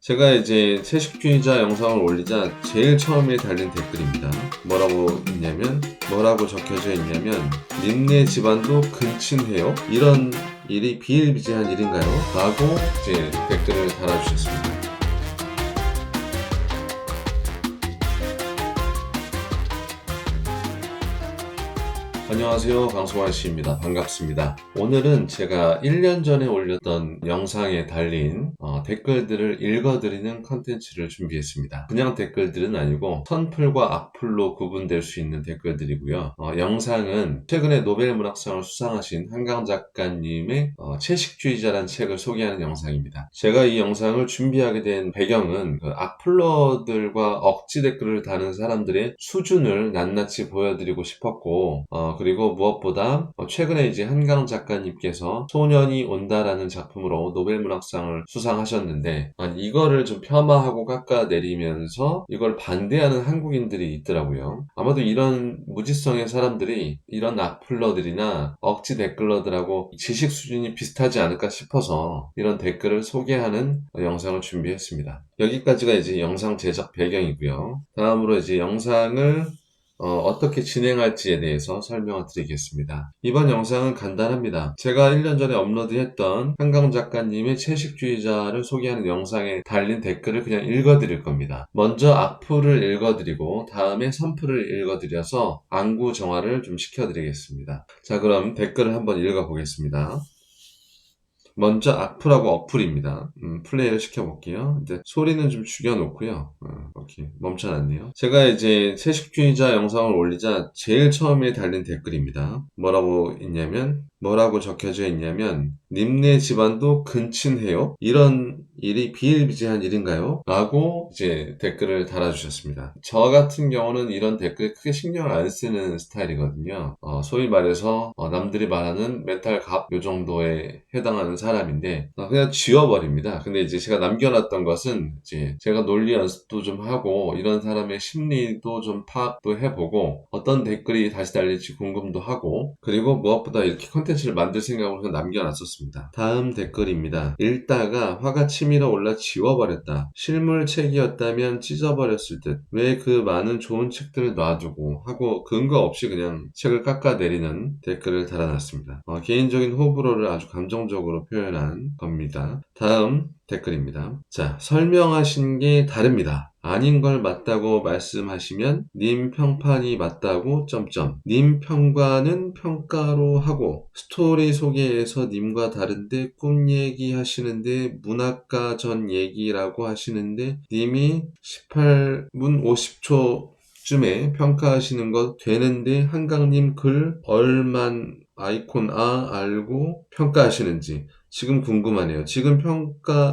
제가 이제 채식주의자 영상을 올리자 제일 처음에 달린 댓글입니다. 뭐라고 적혀져 있냐면, 님네 집안도 근친해요? 이런 일이 비일비재한 일인가요? 라고 이제 댓글을 달아주셨습니다. 안녕하세요, 강성환 씨입니다. 반갑습니다. 오늘은 제가 1년 전에 올렸던 영상에 달린 댓글들을 읽어드리는 컨텐츠를 준비했습니다. 그냥 댓글들은 아니고 선플과 악플로 구분될 수 있는 댓글들이고요. 영상은 최근에 노벨문학상을 수상하신 한강 작가님의 채식주의자란 책을 소개하는 영상입니다. 제가 이 영상을 준비하게 된 배경은 그 악플러들과 억지 댓글을 다는 사람들의 수준을 낱낱이 보여드리고 싶었고, 그리고 무엇보다 최근에 이제 한강 작가님께서 소년이 온다라는 작품으로 노벨문학상을 수상하셨는데, 이거를 좀 폄하하고 깎아내리면서 이걸 반대하는 한국인들이 있더라고요. 아마도 이런 무지성의 사람들이 이런 악플러들이나 억지 댓글러들하고 지식 수준이 비슷하지 않을까 싶어서 이런 댓글을 소개하는 영상을 준비했습니다. 여기까지가 이제 영상 제작 배경이고요. 다음으로 이제 영상을 어떻게 진행할지에 대해서 설명을 드리겠습니다. 이번 영상은 간단합니다. 제가 1년 전에 업로드했던 한강 작가님의 채식주의자를 소개하는 영상에 달린 댓글을 그냥 읽어드릴 겁니다. 먼저 악플을 읽어드리고 다음에 선플을 읽어드려서 안구정화를 좀 시켜드리겠습니다. 자, 그럼 댓글을 한번 읽어보겠습니다. 먼저 악플하고 어플입니다. 플레이를 시켜볼게요. 이제 소리는 좀 죽여놓고요. 오케이, 멈춰놨네요. 제가 이제 채식주의자 영상을 올리자 제일 처음에 달린 댓글입니다. 뭐라고 적혀져 있냐면, 님네 집안도 근친해요? 이런 일이 비일비재한 일인가요? 라고 이제 댓글을 달아주셨습니다. 저 같은 경우는 이런 댓글에 크게 신경을 안 쓰는 스타일이거든요. 소위 말해서 남들이 말하는 멘탈 갑 요 정도에 해당하는 사람인데, 그냥 지워버립니다. 근데 이제 제가 남겨놨던 것은 이제 제가 논리 연습도 좀 하고 이런 사람의 심리도 좀 파악도 해보고 어떤 댓글이 다시 달릴지 궁금도 하고, 그리고 무엇보다 이렇게 컨텐츠를 만들 생각으로 그냥 남겨놨었습니다. 다음 댓글입니다. 읽다가 화가 치밀어 올라 지워버렸다. 실물책이었다면 찢어버렸을 듯. 왜 그 많은 좋은 책들을 놔두고 하고 근거 없이 그냥 책을 깎아내리는 댓글을 달아놨습니다. 개인적인 호불호를 아주 감정적으로 표현한 겁니다. 다음 댓글입니다. 자, 설명하신 게 다릅니다. 아닌 걸 맞다고 말씀하시면 님 평판이 맞다고 점점. 님 평가는 평가로 하고 스토리 소개에서 님과 다른데 꿈 얘기 하시는데 문학가 전 얘기라고 하시는데 님이 18분 50초 쯤에 평가하시는 것 되는데 한강님 글 얼만 아이콘 알고 평가하시는지 지금 궁금하네요. 지금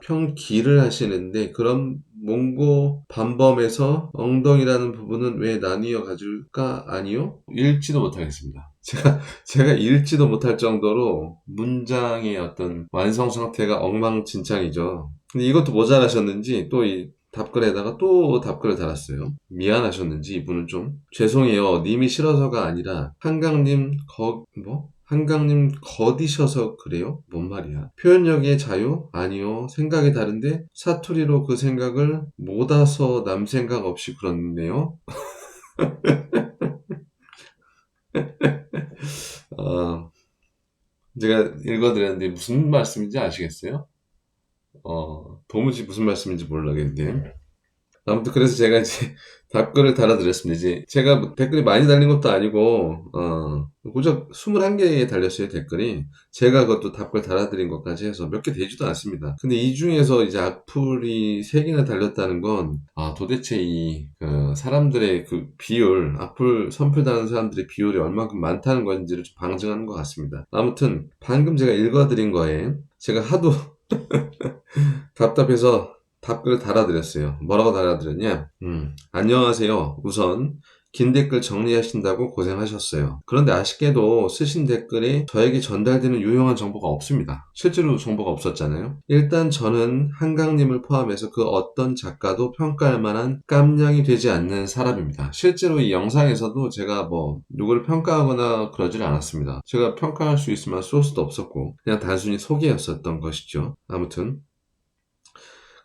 평기를 하시는데 그럼 몽고 반범에서 엉덩이라는 부분은 왜 나뉘어 가질까? 아니요? 읽지도 못하겠습니다. 제가 읽지도 못할 정도로 문장의 어떤 완성 상태가 엉망진창이죠. 근데 이것도 모자라셨는지 또 이 답글에다가 또 답글을 달았어요. 미안하셨는지 이분은 좀 죄송해요. 님이 싫어서가 아니라 한강님 거디셔서 그래요? 뭔 말이야? 표현력의 자유? 아니요. 생각이 다른데 사투리로 그 생각을 못 와서 남 생각 없이 그렇네요. 어, 제가 읽어드렸는데 무슨 말씀인지 아시겠어요? 도무지 무슨 말씀인지 모르겠는데. 아무튼 그래서 제가 이제 답글을 달아드렸습니다. 이제 제가 뭐 댓글이 많이 달린 것도 아니고 고작 21개에 달렸어요, 댓글이. 제가 그것도 답글 달아드린 것까지 해서 몇 개 되지도 않습니다. 근데 이 중에서 이제 악플이 3개나 달렸다는 건 도대체 그 사람들의 그 비율, 악플 선플 다는 사람들의 비율이 얼마큼 많다는 건지를 좀 방증하는 것 같습니다. 아무튼 방금 제가 읽어드린 거에 제가 하도 답답해서 답글을 달아드렸어요. 뭐라고 달아드렸냐? 안녕하세요. 우선 긴 댓글 정리하신다고 고생하셨어요. 그런데 아쉽게도 쓰신 댓글에 저에게 전달되는 유용한 정보가 없습니다. 실제로 정보가 없었잖아요. 일단 저는 한강님을 포함해서 그 어떤 작가도 평가할 만한 깜냥이 되지 않는 사람입니다. 실제로 이 영상에서도 제가 뭐 누구를 평가하거나 그러질 않았습니다. 제가 평가할 수 있을 만한 소스도 없었고 그냥 단순히 소개였었던 것이죠. 아무튼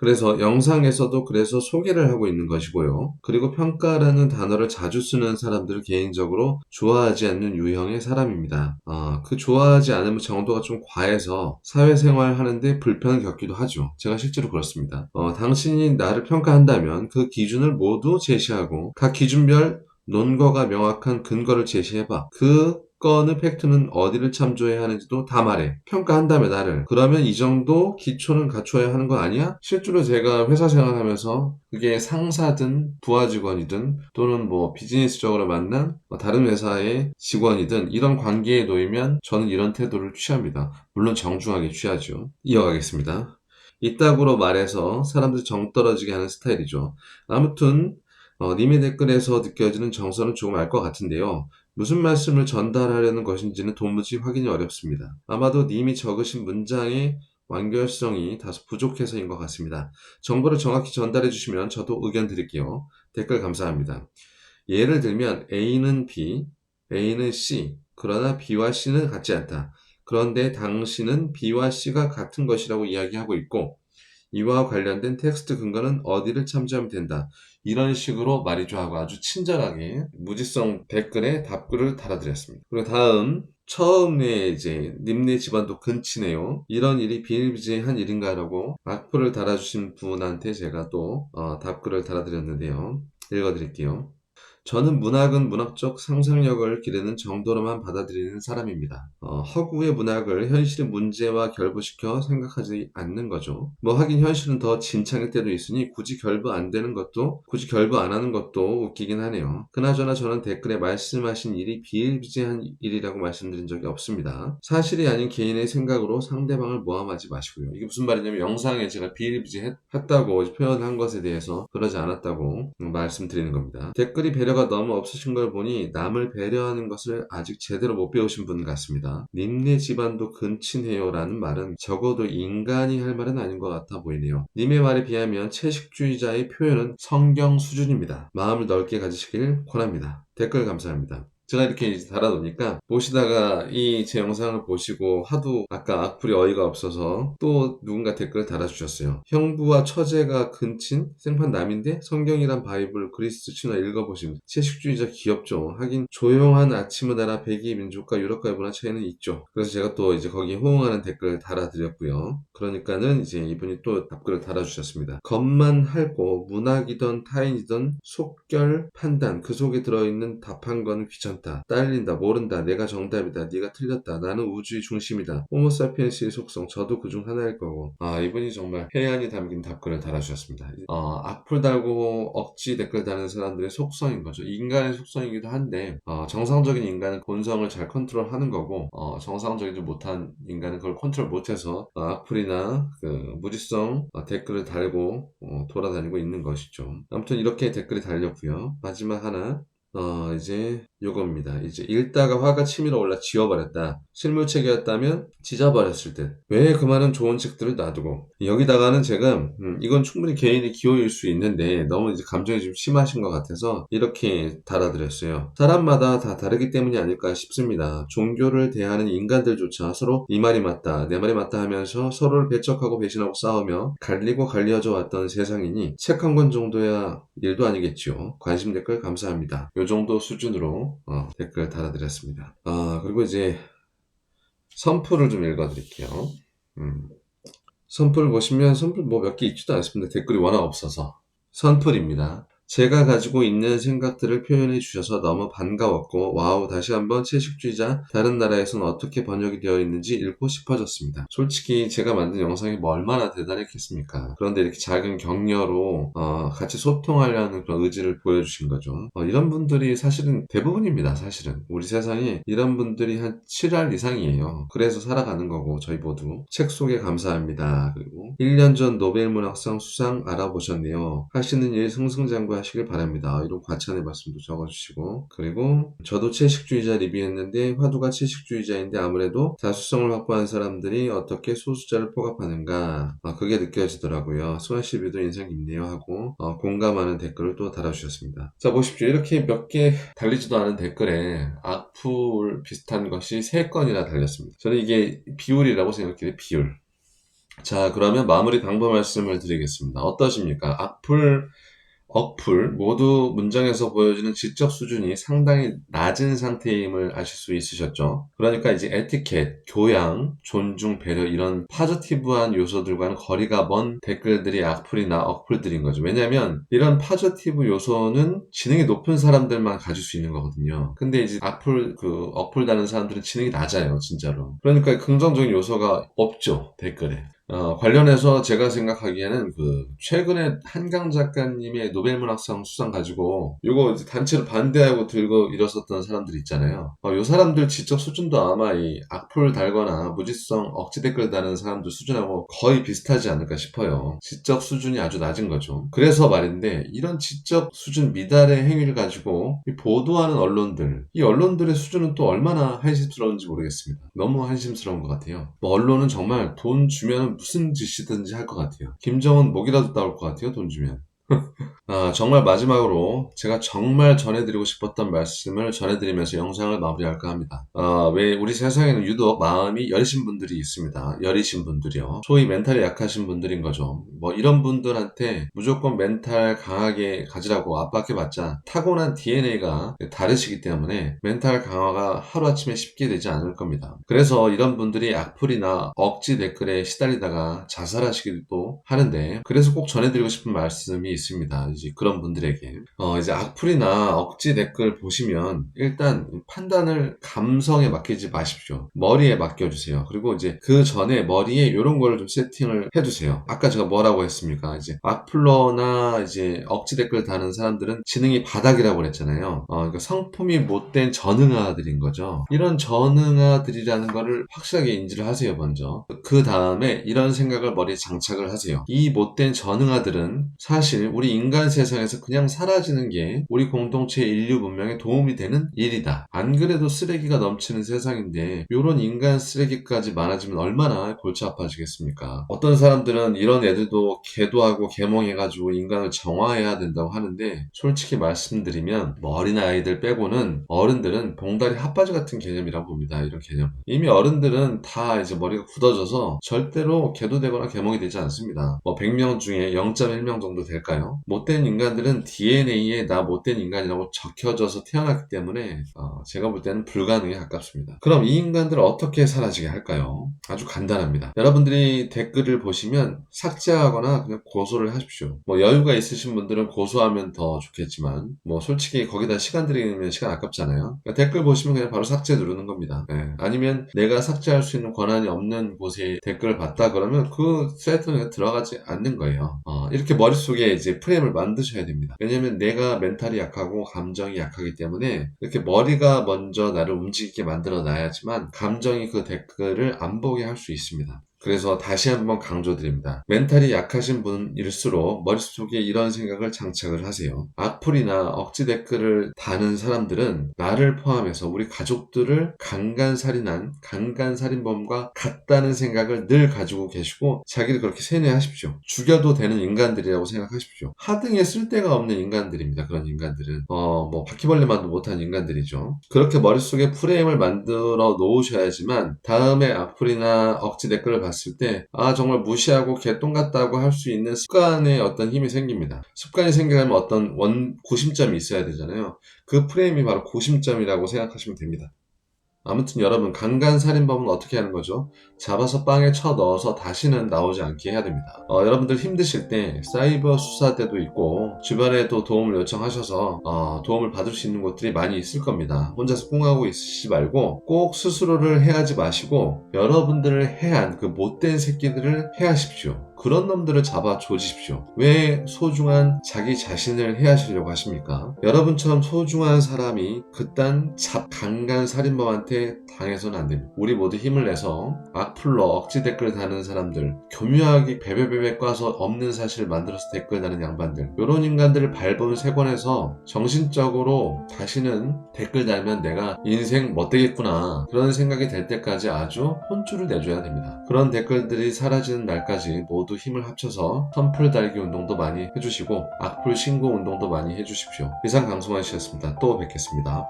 그래서 영상에서도 그래서 소개를 하고 있는 것이고요. 그리고 평가라는 단어를 자주 쓰는 사람들을 개인적으로 좋아하지 않는 유형의 사람입니다. 그 좋아하지 않으면 정도가 좀 과해서 사회생활 하는데 불편을 겪기도 하죠. 제가 실제로 그렇습니다. 당신이 나를 평가한다면 그 기준을 모두 제시하고 각 기준별 논거가 명확한 근거를 제시해봐. 그 건의 팩트는 어디를 참조해야 하는지도 다 말해. 평가한다며 나를. 그러면 이 정도 기초는 갖춰야 하는 거 아니야? 실제로 제가 회사 생활하면서 그게 상사든 부하 직원이든 또는 뭐 비즈니스적으로 만난 다른 회사의 직원이든 이런 관계에 놓이면 저는 이런 태도를 취합니다. 물론 정중하게 취하죠. 이어가겠습니다. 이따구로 말해서 사람들 정 떨어지게 하는 스타일이죠. 아무튼 님의 댓글에서 느껴지는 정서는 조금 알 것 같은데요. 무슨 말씀을 전달하려는 것인지는 도무지 확인이 어렵습니다. 아마도 님이 적으신 문장의 완결성이 다소 부족해서인 것 같습니다. 정보를 정확히 전달해 주시면 저도 의견 드릴게요. 댓글 감사합니다. 예를 들면 A는 B, A는 C, 그러나 B와 C는 같지 않다. 그런데 당신은 B와 C가 같은 것이라고 이야기하고 있고 이와 관련된 텍스트 근거는 어디를 참조하면 된다. 이런 식으로 말이죠 하고 아주 친절하게 무지성 댓글에 답글을 달아드렸습니다. 그리고 다음 처음에 이제 님네 집안도 근치네요. 이런 일이 비일비재한 일인가라고 악플을 달아주신 분한테 제가 또 답글을 달아드렸는데요. 읽어드릴게요. 저는 문학은 문학적 상상력을 기르는 정도로만 받아들이는 사람입니다. 허구의 문학을 현실의 문제와 결부시켜 생각하지 않는 거죠. 뭐 하긴 현실은 더 진창일 때도 있으니 굳이 결부 안 되는 것도 굳이 결부 안 하는 것도 웃기긴 하네요. 그나저나 저는 댓글에 말씀하신 일이 비일비재한 일이라고 말씀드린 적이 없습니다. 사실이 아닌 개인의 생각으로 상대방을 모함하지 마시고요. 이게 무슨 말이냐면 영상에 제가 비일비재했다고 표현한 것에 대해서 그러지 않았다고 말씀드리는 겁니다. 댓글이 배려가 너무 없으신 걸 보니 남을 배려하는 것을 아직 제대로 못 배우신 분 같습니다. 님네 집안도 근친해요 라는 말은 적어도 인간이 할 말은 아닌 것 같아 보이네요. 님의 말에 비하면 채식주의자의 표현은 성경 수준입니다. 마음을 넓게 가지시길 권합니다. 댓글 감사합니다. 제가 이렇게 이제 달아놓으니까 보시다가 이 제 영상을 보시고 하도 아까 악플이 어이가 없어서 또 누군가 댓글을 달아주셨어요. 형부와 처제가 근친 생판남인데 성경이란 바이블 그리스 신화 읽어보시면 채식주의자 귀엽죠. 하긴 조용한 아침의 나라 백이 민족과 유럽과의 문화 차이는 있죠. 그래서 제가 또 이제 거기에 호응하는 댓글을 달아드렸고요. 그러니까는 이제 이분이 또 답글을 달아주셨습니다. 겉만 핥고 문학이든 타인이든 속결 판단 그 속에 들어있는 답한 거는 귀찮다. 딸린다. 모른다. 내가 정답이다. 네가 틀렸다. 나는 우주의 중심이다. 호모사피엔스의 속성 저도 그중 하나일 거고. 이분이 정말 해안이 담긴 답글을 달아주셨습니다. 악플 달고 억지 댓글 다는 사람들의 속성인 거죠. 인간의 속성이기도 한데 정상적인 인간은 본성을 잘 컨트롤하는 거고 정상적이지 못한 인간은 그걸 컨트롤 못해서 악플이나 그 무지성 댓글을 달고 돌아다니고 있는 것이죠. 아무튼 이렇게 댓글이 달렸고요. 마지막 하나 이제 요겁니다. 이제 읽다가 화가 치밀어 올라 지워버렸다. 실물책이었다면 찢어버렸을 듯. 왜 그 많은 좋은 책들을 놔두고 여기다가는 제가 이건 충분히 개인의 기호일 수 있는데 너무 이제 감정이 좀 심하신 것 같아서 이렇게 달아드렸어요. 사람마다 다 다르기 때문이 아닐까 싶습니다. 종교를 대하는 인간들조차 서로 이 말이 맞다 내 말이 맞다 하면서 서로를 배척하고 배신하고 싸우며 갈리고 갈려져 왔던 세상이니 책 한 권 정도야 일도 아니겠죠. 관심 댓글 감사합니다. 요 정도 수준으로 댓글 달아드렸습니다. 그리고 이제 선풀을 좀 읽어드릴게요. 선풀 보시면 선풀 뭐 몇 개 있지도 않습니다. 댓글이 워낙 없어서. 선풀입니다. 제가 가지고 있는 생각들을 표현해 주셔서 너무 반가웠고 와우 다시 한번 채식주의자 다른 나라에서는 어떻게 번역이 되어 있는지 읽고 싶어졌습니다. 솔직히 제가 만든 영상이 뭐 얼마나 대단했겠습니까? 그런데 이렇게 작은 격려로 같이 소통하려는 그런 의지를 보여주신 거죠. 이런 분들이 사실은 대부분입니다. 사실은 우리 세상에 이런 분들이 한 7할 이상이에요. 그래서 살아가는 거고 저희 모두 책 소개 감사합니다. 그리고 1년 전 노벨문학상 수상 알아보셨네요. 하시는 일 승승장구 하시길 바랍니다. 이런 과찬의 말씀도 적어주시고 그리고 저도 채식주의자 리뷰했는데 화두가 채식주의자인데 아무래도 다수성을 확보한 사람들이 어떻게 소수자를 포갑하는가 그게 느껴지더라고요. 수아씨 뷰도 인상 깊네요 하고 공감하는 댓글을 또 달아주셨습니다. 자 보십시오. 이렇게 몇 개 달리지도 않은 댓글에 악플 비슷한 것이 3건이나 달렸습니다. 저는 이게 비율이라고 생각해요. 비율. 자, 그러면 마무리 당부 말씀을 드리겠습니다. 어떠십니까? 악플, 억풀 모두 문장에서 보여지는 지적 수준이 상당히 낮은 상태임을 아실 수 있으셨죠? 그러니까 이제 에티켓, 교양, 존중, 배려 이런 파저티브한 요소들과는 거리가 먼 댓글들이 악플이나 억풀들인 거죠. 왜냐하면 이런 파저티브 요소는 지능이 높은 사람들만 가질 수 있는 거거든요. 근데 이제 악플, 억풀 다는 사람들은 지능이 낮아요, 진짜로. 그러니까 긍정적인 요소가 없죠, 댓글에. 관련해서 제가 생각하기에는 최근에 한강 작가님의 노벨문학상 수상 가지고 요거 이제 단체로 반대하고 들고 일었었던 사람들 있잖아요. 요 사람들 지적 수준도 아마 이 악플 달거나 무지성 억지 댓글 다는 사람들 수준하고 거의 비슷하지 않을까 싶어요. 지적 수준이 아주 낮은 거죠. 그래서 말인데 이런 지적 수준 미달의 행위를 가지고 이 보도하는 언론들, 이 언론들의 수준은 또 얼마나 한심스러운지 모르겠습니다. 너무 한심스러운 것 같아요. 뭐 언론은 정말 돈 주면 무슨 짓이든지 할 것 같아요. 김정은 목이라도 따올 것 같아요, 돈 주면. 정말 마지막으로 제가 정말 전해드리고 싶었던 말씀을 전해드리면서 영상을 마무리할까 합니다. 왜 우리 세상에는 유독 마음이 여리신 분들이 있습니다. 여리신 분들이요. 소위 멘탈이 약하신 분들인 거죠. 뭐 이런 분들한테 무조건 멘탈 강하게 가지라고 압박해봤자 타고난 DNA가 다르시기 때문에 멘탈 강화가 하루아침에 쉽게 되지 않을 겁니다. 그래서 이런 분들이 악플이나 억지 댓글에 시달리다가 자살하시기도 하는데 그래서 꼭 전해드리고 싶은 말씀이 있습니다. 이제 그런 분들에게 이제 악플이나 억지 댓글 보시면 일단 판단을 감성에 맡기지 마십시오. 머리에 맡겨주세요. 그리고 이제 그 전에 머리에 이런 걸 좀 세팅을 해두세요. 아까 제가 뭐라고 했습니까? 이제 악플러나 이제 억지 댓글 다는 사람들은 지능이 바닥이라고 그랬잖아요. 그러니까 성품이 못된 전응아들인 거죠. 이런 전응아들이라는 거를 확실하게 인지를 하세요, 먼저. 그 다음에 이런 생각을 머리에 장착을 하세요. 이 못된 전응아들은 사실 우리 인간 세상에서 그냥 사라지는 게 우리 공동체 인류 문명에 도움이 되는 일이다. 안 그래도 쓰레기가 넘치는 세상인데 이런 인간 쓰레기까지 많아지면 얼마나 골치 아파지겠습니까? 어떤 사람들은 이런 애들도 개도하고 개몽해가지고 인간을 정화해야 된다고 하는데 솔직히 말씀드리면 뭐 어린아이들 빼고는 어른들은 봉다리 핫바지 같은 개념이라고 봅니다. 이런 개념. 이미 어른들은 다 이제 머리가 굳어져서 절대로 개도되거나 개몽이 되지 않습니다. 뭐 100명 중에 0.1명 정도 될까요? 못된 인간들은 DNA에 나 못된 인간이라고 적혀져서 태어났기 때문에 제가 볼 때는 불가능에 가깝습니다. 그럼 이 인간들을 어떻게 사라지게 할까요? 아주 간단합니다. 여러분들이 댓글을 보시면 삭제하거나 그냥 고소를 하십시오. 뭐 여유가 있으신 분들은 고소하면 더 좋겠지만 뭐 솔직히 거기다 시간 들이면 시간 아깝잖아요. 그러니까 댓글 보시면 그냥 바로 삭제 누르는 겁니다. 네. 아니면 내가 삭제할 수 있는 권한이 없는 곳에 댓글을 봤다 그러면 그 사이트는 들어가지 않는 거예요. 이렇게 머릿속에 이제 프레임을 만드셔야 됩니다. 왜냐면 내가 멘탈이 약하고 감정이 약하기 때문에 이렇게 머리가 먼저 나를 움직이게 만들어 놔야지만 감정이 그 댓글을 안 보게 할 수 있습니다. 그래서 다시 한번 강조드립니다. 멘탈이 약하신 분일수록 머릿속에 이런 생각을 장착을 하세요. 악플이나 억지 댓글을 다는 사람들은 나를 포함해서 우리 가족들을 강간살인한 강간살인범과 같다는 생각을 늘 가지고 계시고 자기를 그렇게 세뇌하십시오. 죽여도 되는 인간들이라고 생각하십시오. 하등에 쓸데가 없는 인간들입니다. 그런 인간들은 뭐 바퀴벌레만도 못한 인간들이죠. 그렇게 머릿속에 프레임을 만들어 놓으셔야지만 다음에 악플이나 억지 댓글을 봤을 때 정말 무시하고 개똥 같다고 할 수 있는 습관의 어떤 힘이 생깁니다. 습관이 생기려면 어떤 구심점이 있어야 되잖아요. 그 프레임이 바로 구심점이라고 생각하시면 됩니다. 아무튼 여러분 강간살인범은 어떻게 하는 거죠? 잡아서 빵에 쳐 넣어서 다시는 나오지 않게 해야 됩니다. 여러분들 힘드실 때 사이버 수사대도 있고 주변에도 도움을 요청하셔서 도움을 받을 수 있는 곳들이 많이 있을 겁니다. 혼자서 꿍하고 있으시지 말고 꼭 스스로를 해하지 마시고 여러분들을 해한 그 못된 새끼들을 해하십시오. 그런 놈들을 잡아 조지십시오. 왜 소중한 자기 자신을 해하시려고 하십니까? 여러분처럼 소중한 사람이 그딴 강간살인범한테 당해서는 안 됩니다. 우리 모두 힘을 내서 악플러 억지 댓글 다는 사람들, 교묘하게 베베베베 꽈서 없는 사실을 만들어서 댓글 다는 양반들, 이런 인간들을 밟은 세권에서 정신적으로 다시는 댓글 달면 내가 인생 못되겠구나 그런 생각이 될 때까지 아주 혼쭐을 내줘야 됩니다. 그런 댓글들이 사라지는 날까지 모두 힘을 합쳐서 선풀 달기 운동도 많이 해주시고 악플 신고 운동도 많이 해주십시오. 이상 강승환 씨였습니다. 또 뵙겠습니다.